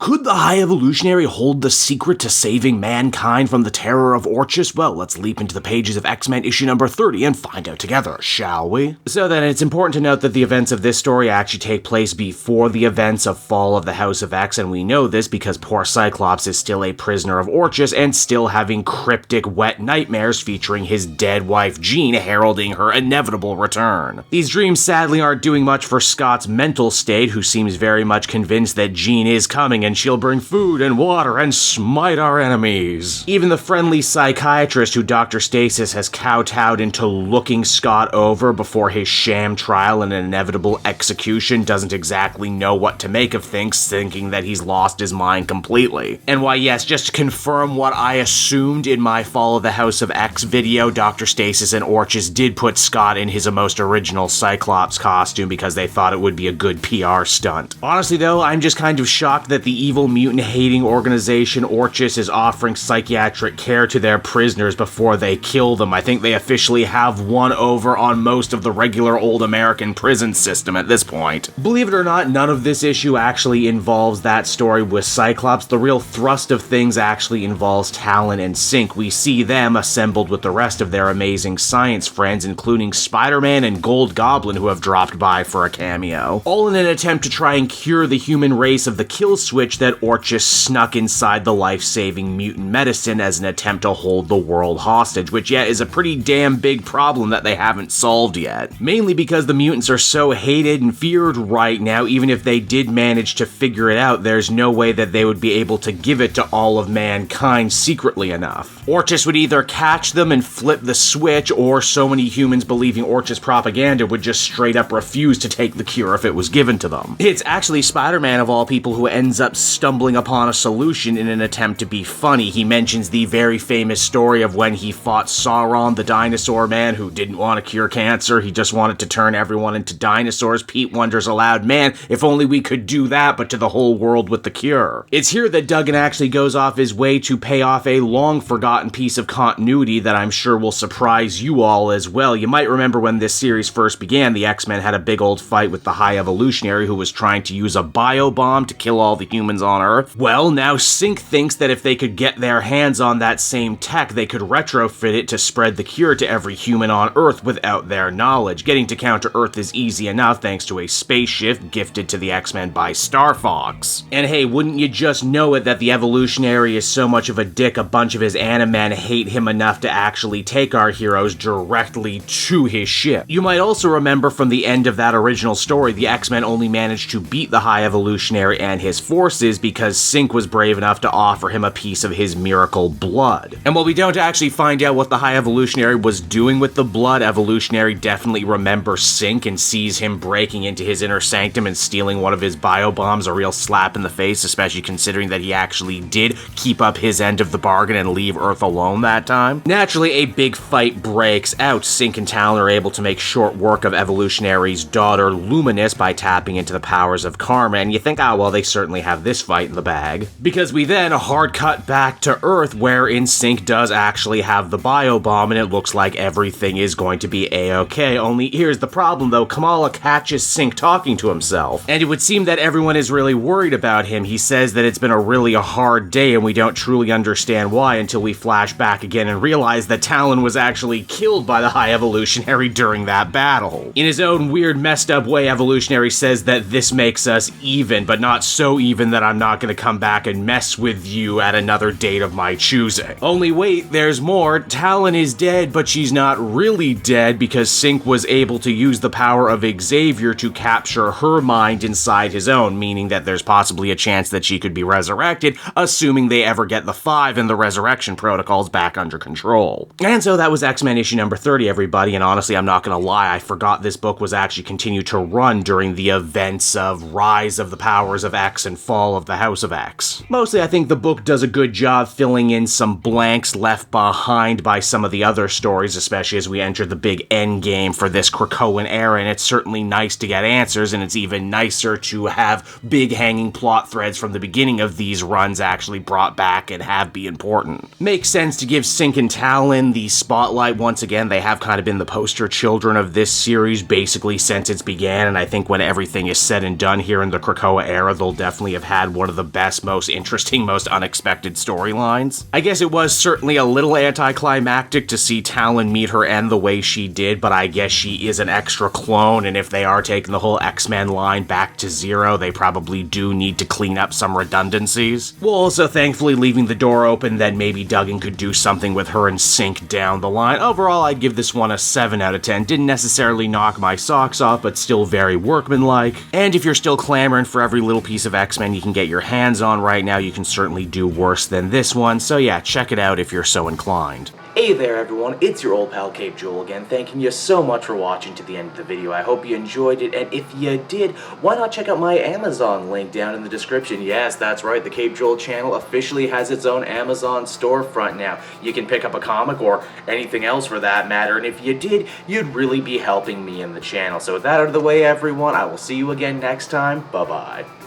Could the High Evolutionary hold the secret to saving mankind from the terror of Orchis? Well, let's leap into the pages of X-Men issue number 30 and find out together, shall we? So then, it's important to note that the events of this story actually take place before the events of Fall of the House of X, and we know this because poor Cyclops is still a prisoner of Orchis and still having cryptic wet nightmares featuring his dead wife Jean heralding her inevitable return. These dreams sadly aren't doing much for Scott's mental state, who seems very much convinced that Jean is coming and she'll bring food and water and smite our enemies. Even the friendly psychiatrist who Dr. Stasis has kowtowed into looking Scott over before his sham trial and inevitable execution doesn't exactly know what to make of things, thinking that he's lost his mind completely. And why yes, just to confirm what I assumed in my Fall of the House of X video, Dr. Stasis and Orchis did put Scott in his most original Cyclops costume because they thought it would be a good PR stunt. Honestly though, I'm just kind of shocked that the evil mutant-hating organization Orchis is offering psychiatric care to their prisoners before they kill them. I think they officially have one over on most of the regular old American prison system at this point. Believe it or not, none of this issue actually involves that story with Cyclops. The real thrust of things actually involves Talon and Synch. We see them assembled with the rest of their amazing science friends, including Spider-Man and Gold Goblin, who have dropped by for a cameo, all in an attempt to try and cure the human race of the kill switch that Orchis snuck inside the life-saving mutant medicine as an attempt to hold the world hostage, which yet is a pretty damn big problem that they haven't solved yet. Mainly because the mutants are so hated and feared right now, even if they did manage to figure it out, there's no way that they would be able to give it to all of mankind secretly enough. Orchis would either catch them and flip the switch, or so many humans believing Orchis propaganda would just straight up refuse to take the cure if it was given to them. It's actually Spider-Man of all people who ends up stumbling upon a solution in an attempt to be funny. He mentions the very famous story of when he fought Sauron, the dinosaur man who didn't want to cure cancer, he just wanted to turn everyone into dinosaurs. Pete wonders aloud, man, if only we could do that, but to the whole world with the cure. It's here that Duggan actually goes off his way to pay off a long-forgotten piece of continuity that I'm sure will surprise you all as well. You might remember when this series first began, the X-Men had a big old fight with the High Evolutionary who was trying to use a biobomb to kill all the humans on Earth. Well, now Synch thinks that if they could get their hands on that same tech, they could retrofit it to spread the cure to every human on Earth without their knowledge. Getting to counter Earth is easy enough thanks to a spaceship gifted to the X-Men by Star Fox. And hey, wouldn't you just know it that the Evolutionary is so much of a dick, a bunch of his Animen hate him enough to actually take our heroes directly to his ship. You might also remember from the end of that original story, the X-Men only managed to beat the High Evolutionary and his forces because Synch was brave enough to offer him a piece of his miracle blood. And while we don't actually find out what the High Evolutionary was doing with the blood, Evolutionary definitely remembers Synch and sees him breaking into his inner sanctum and stealing one of his biobombs, a real slap in the face, especially considering that he actually did keep up his end of the bargain and leave Earth alone that time. Naturally, a big fight breaks out. Synch and Talon are able to make short work of Evolutionary's daughter, Luminous, by tapping into the powers of Karma, and you think, well, they certainly have this fight in the bag. Because we then hard cut back to Earth, wherein Synch does actually have the biobomb, and it looks like everything is going to be a-okay. Only here's the problem though, Kamala catches Synch talking to himself, and it would seem that everyone is really worried about him. He says that it's been a really hard day, and we don't truly understand why until we flash back again and realize that Talon was actually killed by the High Evolutionary during that battle. In his own weird, messed up way, Evolutionary says that this makes us even, but not so even that I'm not gonna come back and mess with you at another date of my choosing. Only wait, there's more. Talon is dead, but she's not really dead because Synch was able to use the power of Xavier to capture her mind inside his own, meaning that there's possibly a chance that she could be resurrected, assuming they ever get the 5 and the resurrection protocols back under control. And so that was X-Men issue number 30, everybody, and honestly, I'm not gonna lie, I forgot this book was actually continued to run during the events of Rise of the Powers of X and Fall of the House of X. Mostly, I think the book does a good job filling in some blanks left behind by some of the other stories, especially as we enter the big end game for this Krakoan era, and it's certainly nice to get answers, and it's even nicer to have big hanging plot threads from the beginning of these runs actually brought back and have be important. Makes sense to give Synch and Talon the spotlight once again. They have kind of been the poster children of this series basically since it began, and I think when everything is said and done here in the Krakoa era, they'll definitely have had had one of the best, most interesting, most unexpected storylines. I guess it was certainly a little anticlimactic to see Talon meet her end the way she did, but I guess she is an extra clone, and if they are taking the whole X-Men line back to zero, they probably do need to clean up some redundancies. Well, also thankfully leaving the door open, then maybe Duggan could do something with her and Synch down the line. Overall, I'd give this one a 7 out of 10. Didn't necessarily knock my socks off, but still very workmanlike. And if you're still clamoring for every little piece of X-Men you can get your hands on right now, you can certainly do worse than this one, so yeah, check it out if you're so inclined. Hey there everyone, it's your old pal Cape Joel again, thanking you so much for watching to the end of the video. I hope you enjoyed it, and if you did, why not check out my Amazon link down in the description. Yes, that's right, the Cape Joel channel officially has its own Amazon storefront now. You can pick up a comic or anything else for that matter, and if you did, you'd really be helping me in the channel. So with that out of the way everyone, I will see you again next time. Bye-bye.